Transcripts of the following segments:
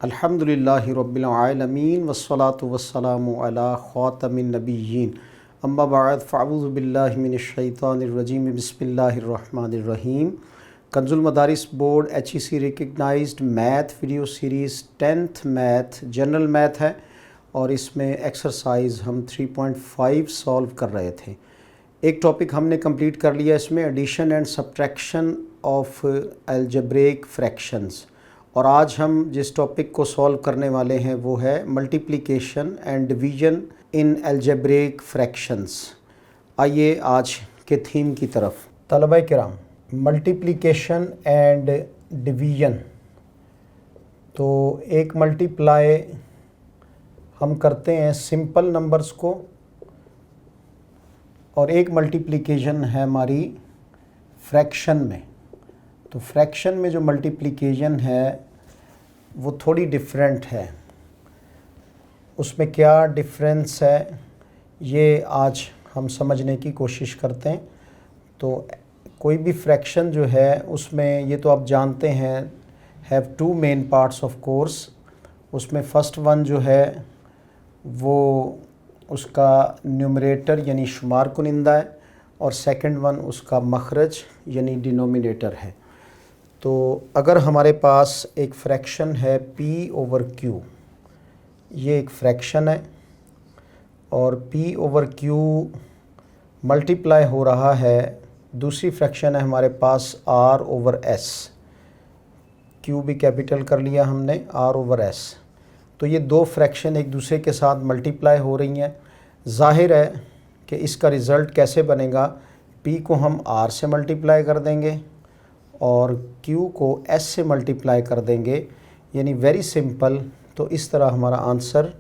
अल्हम्दुलिल्लाहि रब्बिल आलमीन वस्सलातु वस्सलामु अला ख़ातमिन नबिय्यीन अम्मा बअद फ़अऊज़ु बिल्लाहि मिनश शैतानिर रजीम बिस्मिल्लाहिर रहमानिर रहीम। Kanzul Madaris board HEC recognised math video series 10th math general math है और इसमें एक्सरसाइज हम 3.5 सॉल्व कर रहे थे। एक टॉपिक हमने कंप्लीट कर लिया, इसमें addition and subtraction of algebraic fractions, और आज हम जिस टॉपिक को सॉल्व करने वाले हैं वो है multiplication and division in algebraic fractions. आइए आज के थीम की तरफ। तलबा किराम, मल्टीप्लिकेशन एंड डिवीज़न, तो एक मल्टीप्लाई हम करते हैं सिंपल नंबर्स को और एक मल्टीप्लिकेशन है हमारी फ्रैक्शन में। तो फ्रैक्शन में जो मल्टीप्लिकेशन है वो थोड़ी डिफरेंट है। उसमें क्या डिफरेंस है ये आज हम समझने की कोशिश करते हैं। तो कोई भी फ्रैक्शन जो है उसमें, ये तो आप जानते हैं, have two main parts of course. उसमें फ़र्स्ट वन जो है वो उसका न्यूमरेटर यानी शुमार कुनिंदा है और सेकंड वन उसका मखरज यानी डिनोमिनेटर है। तो अगर हमारे पास एक फ्रैक्शन है P/Q, ये एक फ्रैक्शन है और P/Q मल्टीप्लाई हो रहा है, दूसरी फ्रैक्शन है हमारे पास R/S, Q भी कैपिटल कर लिया हमने, R/S। तो ये दो फ्रैक्शन एक दूसरे के साथ मल्टीप्लाई हो रही हैं। ज़ाहिर है कि इसका रिज़ल्ट कैसे बनेगा, P को हम R से मल्टीप्लाई कर देंगे और Q को S से मल्टीप्लाई कर देंगे, यानी वेरी सिंपल। तो इस तरह हमारा आंसर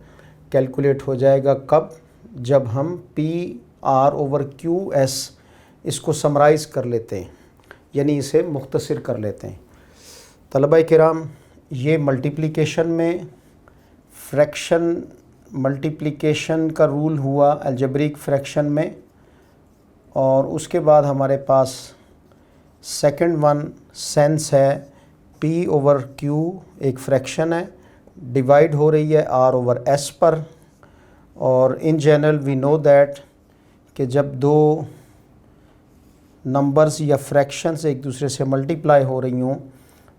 कैलकुलेट हो जाएगा। कब? जब हम PR/QS इसको समराइज़ कर लेते हैं, यानी इसे मुख्तसर कर लेते हैं। तलबा किराम, ये मल्टीप्लिकेशन में फ्रैक्शन मल्टीप्लिकेशन का रूल हुआ अलजेब्रिक फ्रैक्शन में, और उसके बाद हमारे पास सेकंड वन सेंस है P/Q एक फ्रैक्शन है, डिवाइड हो रही है R/S पर। और in general we know that कि जब दो नंबर्स या फ्रैक्शंस एक दूसरे से मल्टीप्लाई हो रही हों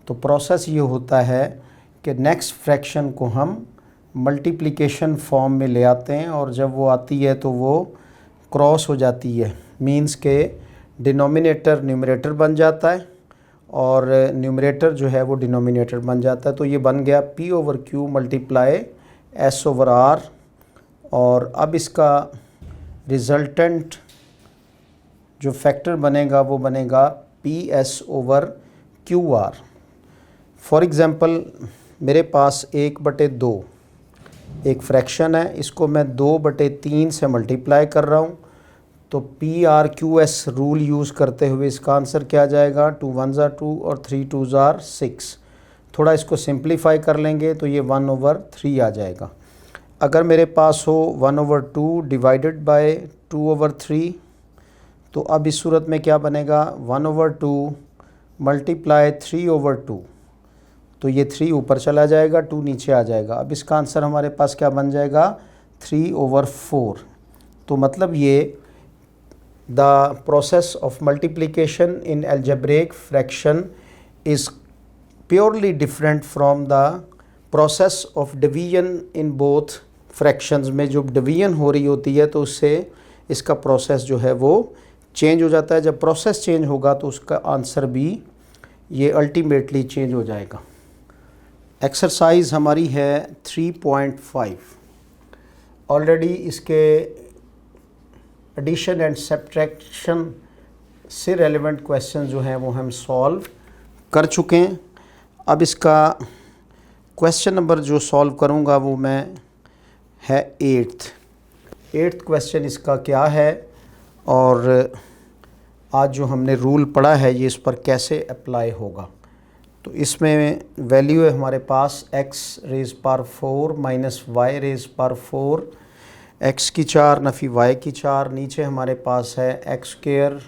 तो प्रोसेस ये होता है कि नेक्स्ट फ्रैक्शन को हम मल्टीप्लिकेशन फॉर्म में ले आते हैं, और जब वो आती है तो वो क्रॉस हो जाती है, मींस के डिनोमिनेटर न्यूमरेटर बन जाता है और न्यूमरेटर जो है वो डिनोमिनेटर बन जाता है। तो ये बन गया P/Q मल्टीप्लाई S/R, और अब इसका रिज़ल्टेंट जो फैक्टर बनेगा वो बनेगा PS/QR। फॉर एग्ज़ाम्पल, मेरे पास 1/2 एक फ्रैक्शन है, इसको मैं 2/3 से मल्टीप्लाई कर रहा हूँ। तो PRQS रूल यूज़ करते हुए इसका आंसर क्या आ जाएगा, 2 1s are 2 और 3 2s are 6। थोड़ा इसको सिंप्लीफाई कर लेंगे तो ये 1/3 आ जाएगा। अगर मेरे पास हो 1/2 डिवाइडेड बाय 2/3, तो अब इस सूरत में क्या बनेगा, 1/2 मल्टीप्लाई 3/2, तो ये 3 ऊपर चला जाएगा, 2 नीचे आ जाएगा। अब इसका आंसर हमारे पास क्या बन जाएगा, 3/4। तो मतलब ये the process of multiplication in algebraic fraction is purely different from the process of division in both fractions. में जो डिवीज़न हो रही होती है तो उससे इसका प्रोसेस जो है वो चेंज हो जाता है। जब प्रोसेस चेंज होगा तो उसका आंसर भी ये अल्टीमेटली चेंज हो जाएगा। एक्सरसाइज हमारी है 3.5। ऑलरेडी इसके एडिशन एंड सब्ट्रैक्शन से रेलेवेंट क्वेश्चन जो हैं वो हम सॉल्व कर चुके हैं। अब इसका क्वेश्चन नंबर जो सॉल्व करूंगा वो मैं है 8th क्वेश्चन इसका क्या है, और आज जो हमने रूल पढ़ा है ये इस पर कैसे अप्लाई होगा। तो इसमें वैल्यू है हमारे पास x⁴ माइनस y⁴, x की 4 नफ़ी y की 4, नीचे हमारे पास है x²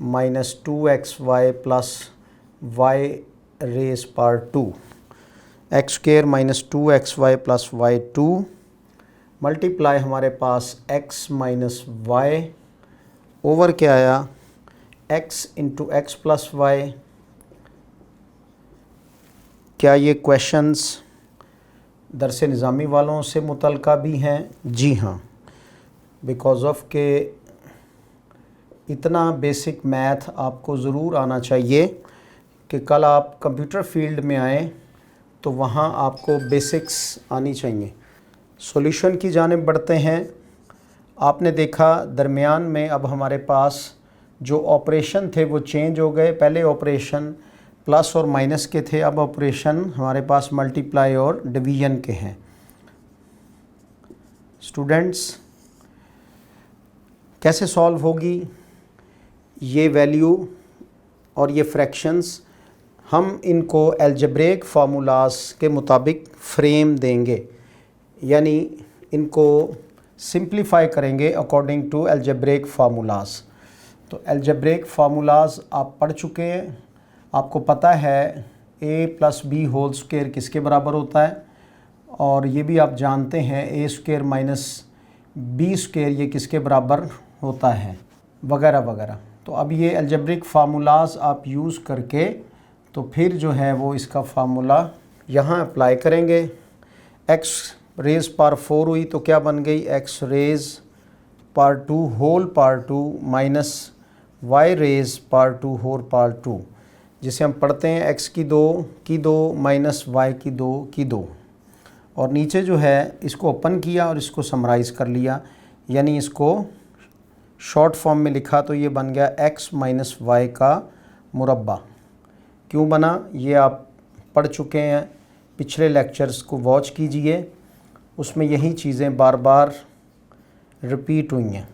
minus 2xy plus y⁴ X square minus 2xy plus y2 multiply हमारे पास x माइनस वाई ओवर क्या आया x into X plus Y. क्या ये क्वेश्चंस दरस निज़ामी वालों से मुतल्का भी हैं? जी हाँ, बिकॉज़ ऑफ के इतना बेसिक मैथ आपको ज़रूर आना चाहिए कि कल आप कंप्यूटर फील्ड में आएँ तो वहाँ आपको बेसिक्स आनी चाहिए। सॉल्यूशन की जानिब बढ़ते हैं। आपने देखा दरमियान में अब हमारे पास जो ऑपरेशन थे वो चेंज हो गए। पहले ऑपरेशन प्लस और माइनस के थे, अब ऑपरेशन हमारे पास मल्टीप्लाई और डिवीज़न के हैं। स्टूडेंट्स, कैसे सॉल्व होगी ये वैल्यू और ये फ्रैक्शंस? हम इनको अलजेब्रिक फार्मूलाज के मुताबिक फ्रेम देंगे, यानी इनको सिंप्लीफाई करेंगे अकॉर्डिंग टू अलजेब्रिक फार्मूलाज। तो अलजेब्रिक फार्मूलाज आप पढ़ चुके हैं, आपको पता है a plus B whole square किसके बराबर होता है, और ये भी आप जानते हैं a square minus B square ये किसके बराबर होता है, वगैरह वगैरह। तो अब ये अलजेब्रिक फार्मूलाज आप यूज़ करके तो फिर जो है वो इसका फार्मूला यहाँ अप्लाई करेंगे। x रेज़ पावर 4 हुई तो क्या बन गई, x raise power 2 whole power 2 minus y raise power 2 whole power 2, जिसे हम पढ़ते हैं x की 2 माइनस y की 2। और नीचे जो है इसको ओपन किया और इसको समराइज़ कर लिया, यानी इसको शॉर्ट फॉर्म में लिखा तो ये बन गया x माइनस वाई का मुरब्बा। क्यों बना ये आप पढ़ चुके हैं, पिछले लेक्चर्स को वॉच कीजिए, उसमें यही चीज़ें बार बार रिपीट हुई हैं।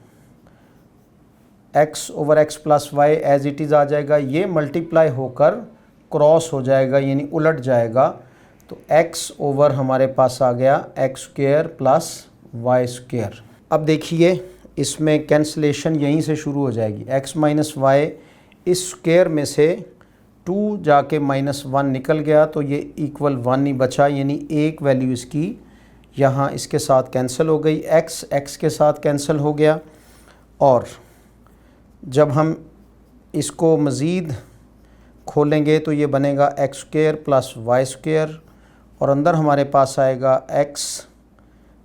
x over X plus Y as it is आ जाएगा, ये मल्टीप्लाई होकर क्रॉस हो जाएगा यानी उलट जाएगा, तो x ओवर हमारे पास आ गया X square plus Y square. अब देखिए इसमें कैंसलेशन यहीं से शुरू हो जाएगी। x माइनस वाई इस स्क्वायर में से 2 जाके -1 निकल गया तो ये इक्वल 1 ही बचा, यानी एक वैल्यू इसकी यहाँ इसके साथ कैंसिल हो गई, x के साथ कैंसिल हो गया। और जब हम इसको मज़ीद खोलेंगे तो ये बनेगा X square plus Y square, और अंदर हमारे पास आएगा x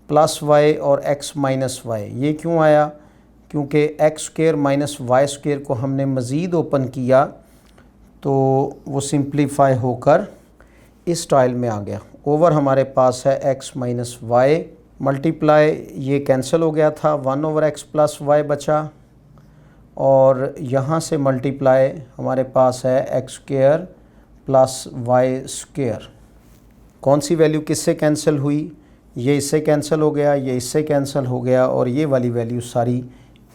प्लस वाई और x माइनस वाई। ये क्यों आया, क्योंकि X square minus Y square को हमने मज़ीद ओपन किया तो वो सिंप्लीफाई होकर इस स्टाइल में आ गया। ओवर हमारे पास है x माइनस वाई, मल्टीप्लाई ये कैंसिल हो गया था, 1 ओवर एक्स प्लस वाई बचा, और यहाँ से मल्टीप्लाई हमारे पास है X square plus Y square. कौन सी वैल्यू किससे कैंसिल हुई, ये इससे कैंसिल हो गया, ये इससे कैंसिल हो गया, और ये वाली वैल्यू सारी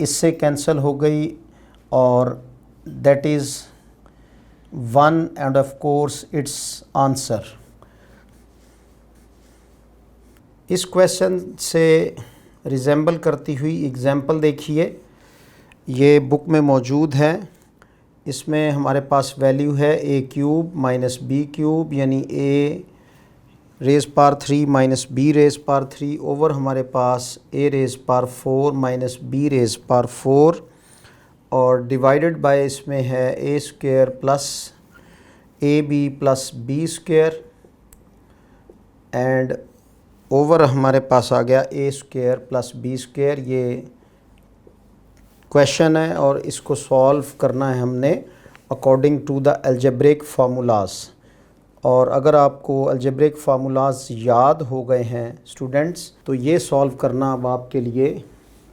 इससे कैंसिल हो गई, और that is 1 end of course it's answer. इस क्वेश्चन से रिजेंबल करती हुई एग्जाम्पल देखिए, ये बुक में मौजूद है। इसमें हमारे पास वैल्यू है a cube minus B cube, यानी a raise power 3 minus B raise power 3 over हमारे पास a raise power 4 minus B raise power 4, और डिवाइडेड बाय इसमें है a square plus A B plus B square, and over हमारे पास आ गया a square plus B square. ये क्वेश्चन है और इसको सॉल्व करना है हमने according to the algebraic formulas. और अगर आपको अलजेब्रिक फार्मूलाज याद हो गए हैं स्टूडेंट्स, तो ये सॉल्व करना अब आपके लिए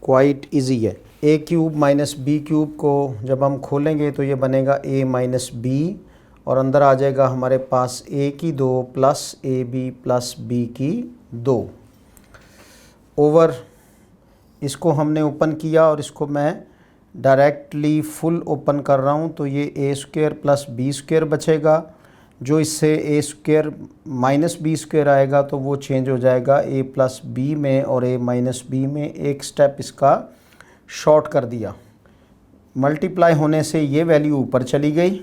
क्वाइट इजी है। a cube minus B cube को जब हम खोलेंगे तो ये बनेगा a माइनस बी, और अंदर आ जाएगा हमारे पास a की 2 plus A B plus B की 2 ओवर, इसको हमने ओपन किया और इसको मैं डायरेक्टली फुल ओपन कर रहा हूँ, तो ये a square plus B square बचेगा। जो इससे a square minus B square आएगा तो वो चेंज हो जाएगा a प्लस बी में और a माइनस बी में, एक स्टेप इसका शॉर्ट कर दिया। मल्टीप्लाई होने से ये वैल्यू ऊपर चली गई,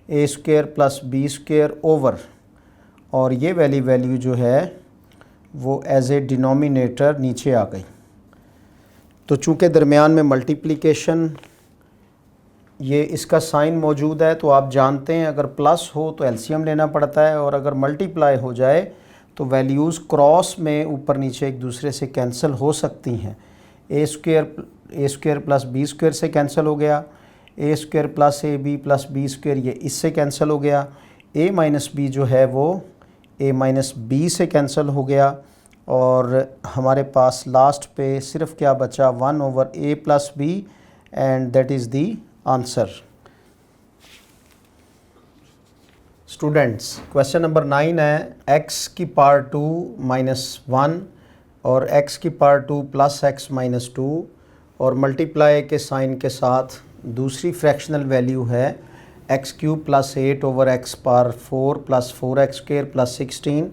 a square plus B square over, और ये वाली वैल्यू जो है वो एज ए डिनोमिनेटर नीचे आ गई। तो चूँकि दरमियान में मल्टीप्लिकेशन ये इसका साइन मौजूद है, तो आप जानते हैं अगर प्लस हो तो एलसीएम लेना पड़ता है, और अगर मल्टीप्लाई हो जाए तो वैल्यूज़ क्रॉस में ऊपर नीचे एक दूसरे से कैंसिल हो सकती हैं। A square plus B square से कैंसिल हो गया, A square plus A B plus B square ये इससे कैंसिल हो गया, ए माइनस बी जो है वो ए माइनस बी से कैंसिल हो गया, और हमारे पास लास्ट पे सिर्फ क्या बचा 1/a plus B, and that is the answer. Students, question number 9 है x की पावर 2 -1 और x की पावर 2 प्लस x माइनस 2 और मल्टीप्लाई के साइन के साथ दूसरी फ्रैक्शनल वैल्यू है x³ plus 8/x power 4 plus 4x square plus 16,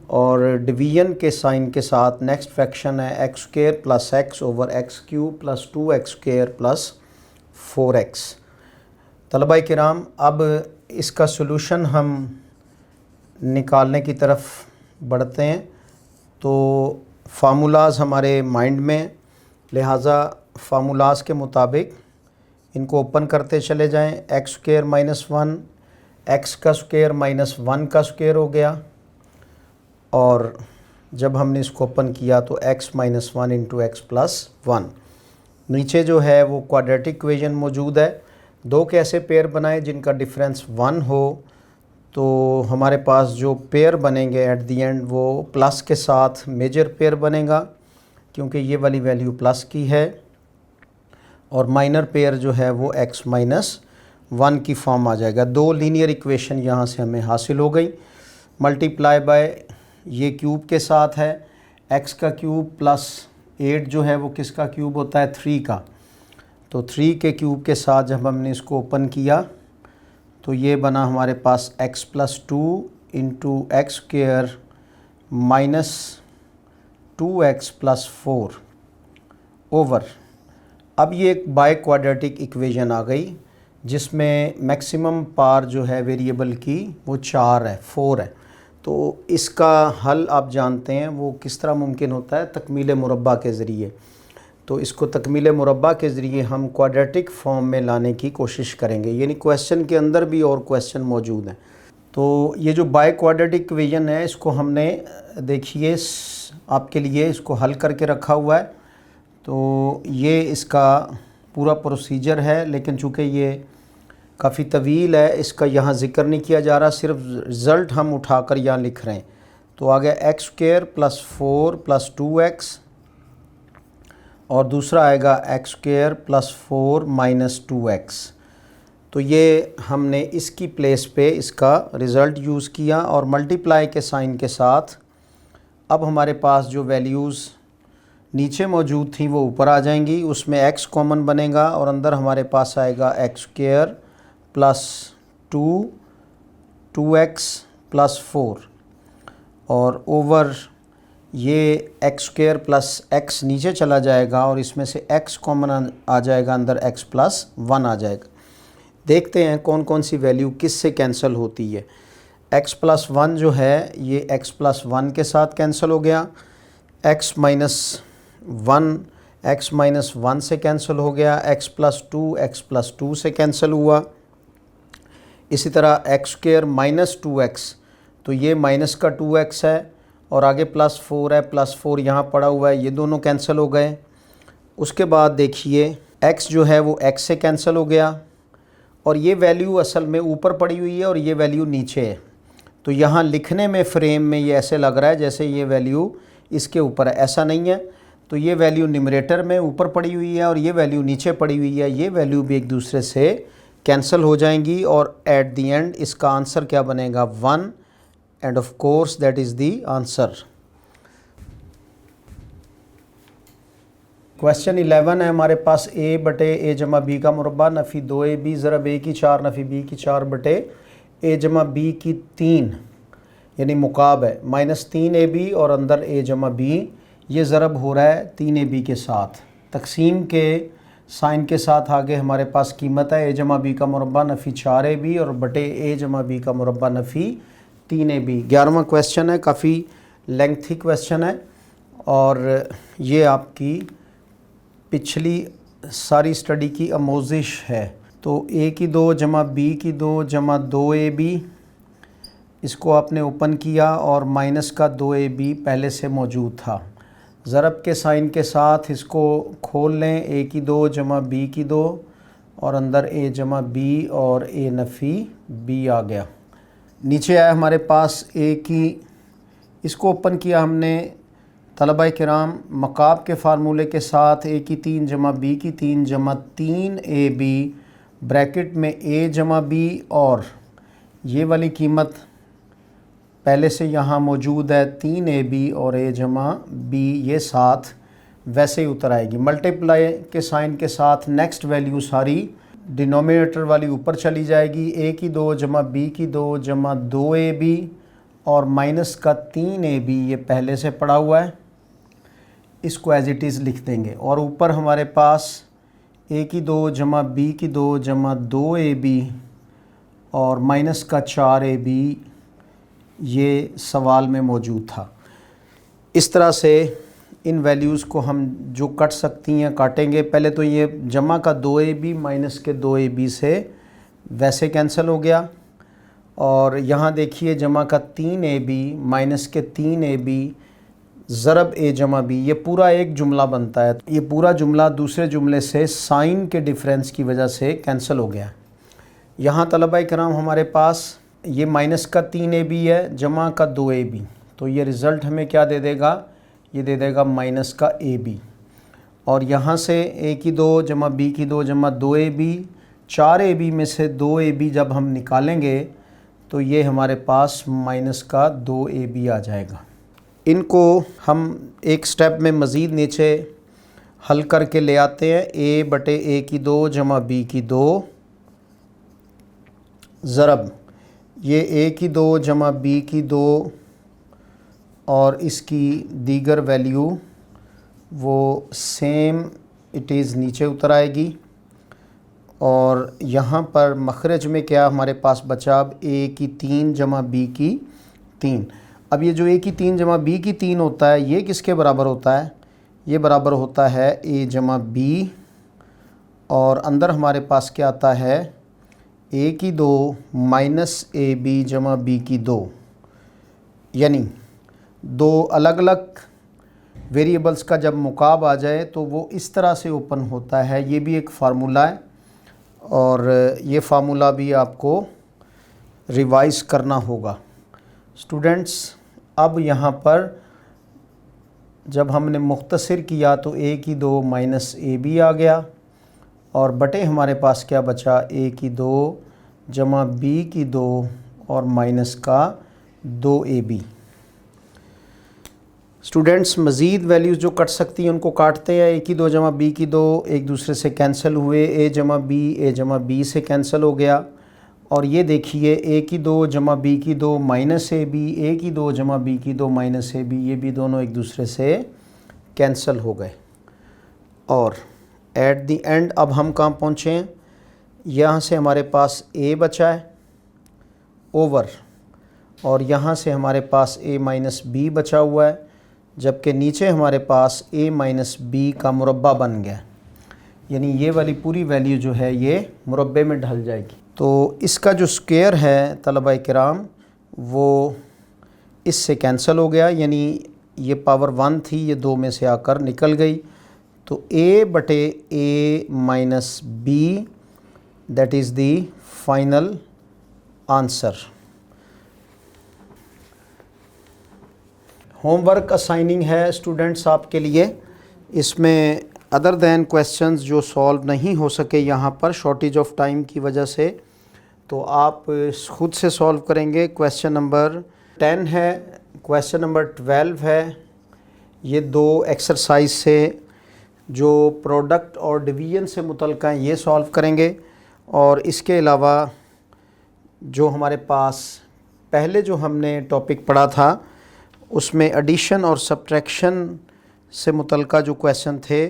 और डिवीजन के साइन के साथ नेक्स्ट फ्रैक्शन है x² plus x/x³ plus 2x square plus 4x। तलबा किराम, अब इसका सॉल्यूशन हम निकालने की तरफ बढ़ते हैं। तो फार्मूलाज हमारे माइंड में, लिहाजा फार्मूलाज के मुताबिक इनको ओपन करते चले जाएं। x² -1 x का स्क्वायर -1 का स्क्वायर हो गया, और जब हमने इसको ओपन किया तो x -1 इंटू x प्लस 1। नीचे जो है वो क्वाड्रेटिक इक्वेशन मौजूद है। दो कैसे पेयर बनाए जिनका डिफरेंस 1 हो, तो हमारे पास जो पेयर बनेंगे एट दी एंड वो प्लस के साथ मेजर पेयर बनेगा, क्योंकि ये वाली वैल्यू प्लस की है, और माइनर पेयर जो है वो x -1 की फॉर्म आ जाएगा। दो लीनियर इक्वेशन यहाँ से हमें हासिल हो गई। मल्टीप्लाई बाय ये क्यूब के साथ है, x का क्यूब प्लस 8 जो है वो किसका क्यूब होता है, 3 का। तो 3 के क्यूब के साथ जब हमने इसको ओपन किया तो ये बना हमारे पास x plus 2 into x square minus 2x plus 4 over. अब ये एक बाय क्वाड्रेटिक इक्वेशन आ गई जिसमें मैक्सिमम पावर जो है वेरिएबल की वो 4 है। तो इसका हल आप जानते हैं वो किस तरह मुमकिन होता है, तकमील मुरब्बा के ज़रिए। तो इसको तकमील मुरब्बा के ज़रिए हम क्वाड्रेटिक फॉर्म में लाने की कोशिश करेंगे, यानी क्वेश्चन के अंदर भी और क्वेश्चन मौजूद हैं। तो ये जो बाय क्वाड्रेटिक इक्वेशन है इसको हमने देखिए आपके लिए इसको हल करके रखा हुआ है। तो ये इसका पूरा प्रोसीजर है, लेकिन चूँकि ये काफ़ी तवील है इसका यहाँ ज़िक्र नहीं किया जा रहा, सिर्फ रिज़ल्ट हम उठाकर यहाँ लिख रहे हैं। तो आ गया x² प्लस 4 प्लस 2x, और दूसरा आएगा x² प्लस 4 माइनस 2x। तो ये हमने इसकी प्लेस पे इसका रिज़ल्ट यूज़ किया, और मल्टीप्लाई के साइन के साथ अब हमारे पास जो वैल्यूज़ नीचे मौजूद थी वो ऊपर आ जाएंगी, उसमें x कॉमन बनेगा और अंदर हमारे पास आएगा x² प्लस 2x प्लस 4, और ओवर ये x² प्लस x नीचे चला जाएगा और इसमें से x कॉमन आ जाएगा, अंदर x प्लस 1 आ जाएगा। देखते हैं कौन कौन सी वैल्यू किस से कैंसिल होती है। x प्लस 1 जो है ये x प्लस 1 के साथ कैंसिल हो गया, x माइनस 1 से कैंसिल हो गया, x प्लस 2 से कैंसिल हुआ। इसी तरह x² माइनस 2x, तो ये माइनस का 2x है और आगे प्लस 4 है, प्लस 4 यहाँ पड़ा हुआ है, ये दोनों कैंसिल हो गए। उसके बाद देखिए x जो है वो x से कैंसिल हो गया, और ये वैल्यू असल में ऊपर पड़ी हुई है और ये वैल्यू नीचे है। तो यहाँ लिखने में फ्रेम में ये ऐसे लग रहा है जैसे ये वैल्यू इसके ऊपर है, ऐसा नहीं है। तो ये वैल्यू न्यूमरेटर में ऊपर पड़ी हुई है और ये वैल्यू नीचे पड़ी हुई है, ये वैल्यू भी एक दूसरे से कैंसिल हो जाएंगी, और एट द एंड इसका आंसर क्या बनेगा 1, end of course that is the answer. Question 11 है हमारे पास, a बटे a जमा b का मुरब्बा नफ़ी 2ab ज़रब a की 4 नफ़ी b की 4 बटे a जमा b की 3, यानी मुकाब है -3ab और अंदर a जमा b, ये ज़रब हो रहा है 3ab के साथ। तकसीम के साइन के साथ आगे हमारे पास कीमत है a जमा b का मुरब्बा नफ़ी 4ab और बटे a जमा b का मुरब्बा नफ़ी 3ab 11वां क्वेश्चन है, काफ़ी लेंथी क्वेश्चन है और ये आपकी पिछली सारी स्टडी की आमोजिश है। तो a की 2 जमा b की 2 जमा 2ab, इसको आपने ओपन किया और माइनस का 2ab पहले से मौजूद था। ज़रब के साइन के साथ इसको खोल लें, a की 2 जमा b की 2 और अंदर a जमा b और a नफ़ी b आ गया। नीचे आया हमारे पास a की, इसको ओपन किया हमने तलबा किराम मकाब के फार्मूले के साथ, a की 3 जमा b की 3 जमा 3ab ब्रैकेट में a जमा b और ये वाली कीमत पहले से यहाँ मौजूद है 3ab और a जमा b, ये साथ वैसे ही उतर आएगी। मल्टीप्लाई के साइन के साथ नेक्स्ट वैल्यू सारी डिनोमिनेटर वाली ऊपर चली जाएगी। a की 2 जमा b की 2 जमा 2ab और माइनस का 3ab, ये पहले से पड़ा हुआ है, इसको एज इट इज़ लिख देंगे। और ऊपर हमारे पास a की 2 जमा b की 2 जमा 2ab और माइनस का 4ab, ये सवाल में मौजूद था। इस तरह से इन वैल्यूज़ को हम जो कट सकती हैं काटेंगे। पहले तो ये जमा का 2ab माइनस के 2ab से वैसे कैंसिल हो गया और यहाँ देखिए जमा का 3ab माइनस के 3ab ज़रब a जमा b, ये पूरा एक जुमला बनता है। ये पूरा जुमला दूसरे जुमले से साइन के डिफरेंस की वजह से कैंसिल हो गया। यहाँ तलबा किराम हमारे पास ये माइनस का 3ab है जमा का 2ab, तो ये रिज़ल्ट हमें क्या दे देगा, ये दे देगा माइनस का ab। और यहाँ से a की 2 जमा b की 2 जमा 2ab, 4ab में से 2ab जब हम निकालेंगे तो ये हमारे पास माइनस का 2ab आ जाएगा। इनको हम एक स्टेप में मज़ीद नीचे हल करके ले आते हैं। a बटे a की 2 जमा b की 2 ज़रब ये a की 2 जमा b की 2 और इसकी दीगर वैल्यू वो सेम इट इज़ नीचे उतर आएगी। और यहाँ पर मखरज में क्या हमारे पास बचा, अब a की 3 जमा b की 3। अब ये जो a की 3 जमा b की 3 होता है, ये किसके बराबर होता है, ये बराबर होता है a जमा b और अंदर हमारे पास क्या आता है, a की 2 माइनस ab जमा b की 2, यानी दो अलग अलग वेरिएबल्स का जब मुकाब आ जाए तो वो इस तरह से ओपन होता है। ये भी एक फार्मूला है और ये फार्मूला भी आपको रिवाइज़ करना होगा। स्टूडेंट्स, अब यहाँ पर जब हमने मुख्तसर किया तो a की 2 माइनस ab आ गया और बटे हमारे पास क्या बचा, a की 2 जमा b की 2 और माइनस का 2ab। स्टूडेंट्स, मज़ीद वैल्यूज़ जो कट सकती हैं उनको काटते हैं। a की 2 जमा b की 2 एक दूसरे से कैंसिल हुए, a जमा b से कैंसिल हो गया। और ये देखिए a की 2 जमा b की 2 माइनस ab, a की 2 जमा b की 2 माइनस ab, ये भी दोनों एक दूसरे से कैंसिल हो गए। और एट द एंड अब हम कहाँ पहुँचे हैं, यहाँ से हमारे पास a बचा है ओवर और यहाँ से हमारे पास a माइनस b बचा हुआ है, जबकि नीचे हमारे पास a माइनस b का मुरब्बा बन गया, यानी ये वाली पूरी वैल्यू जो है ये मुरब्बे में ढल जाएगी। तो इसका जो स्क्वायर है तलबा किराम वो इससे कैंसिल हो गया, यानी ये पावर 1 थी, ये 2 में से आकर निकल गई। तो a बटे a minus b that is the final answer. Homework assigning है स्टूडेंट्स आपके लिए, इसमें अदर दैन क्वेश्चंस जो सॉल्व नहीं हो सके यहाँ पर शॉर्टेज ऑफ टाइम की वजह से, तो आप ख़ुद से सॉल्व करेंगे। क्वेश्चन नंबर 10 है, क्वेश्चन नंबर 12 है। ये दो एक्सरसाइज से जो प्रोडक्ट और डिवीज़न से मुतल्लिक़ हैं ये सॉल्व करेंगे। और इसके अलावा जो हमारे पास पहले जो हमने टॉपिक पढ़ा था उसमें एडिशन और सब्ट्रैक्शन से मुतल्लिक़ जो क्वेश्चन थे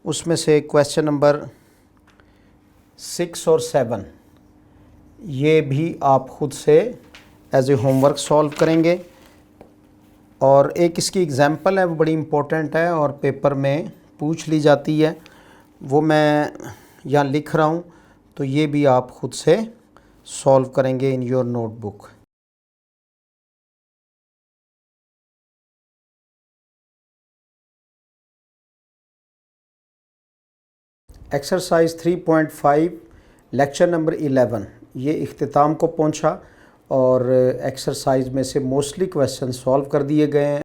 उसमें से क्वेश्चन नंबर 6 और 7 ये भी आप ख़ुद से एज ए होमवर्क सॉल्व करेंगे। और एक इसकी एग्ज़ाम्पल है, वो बड़ी इम्पोर्टेंट है और पेपर में पूछ ली जाती है, वो मैं यहाँ लिख रहा हूँ, तो ये भी आप ख़ुद से सॉल्व करेंगे in your notebook. Exercise 3.5 lecture number 11 ये इख्तिताम को पहुंचा और एक्सरसाइज में से मोस्टली क्वेश्चन सॉल्व कर दिए गए हैं।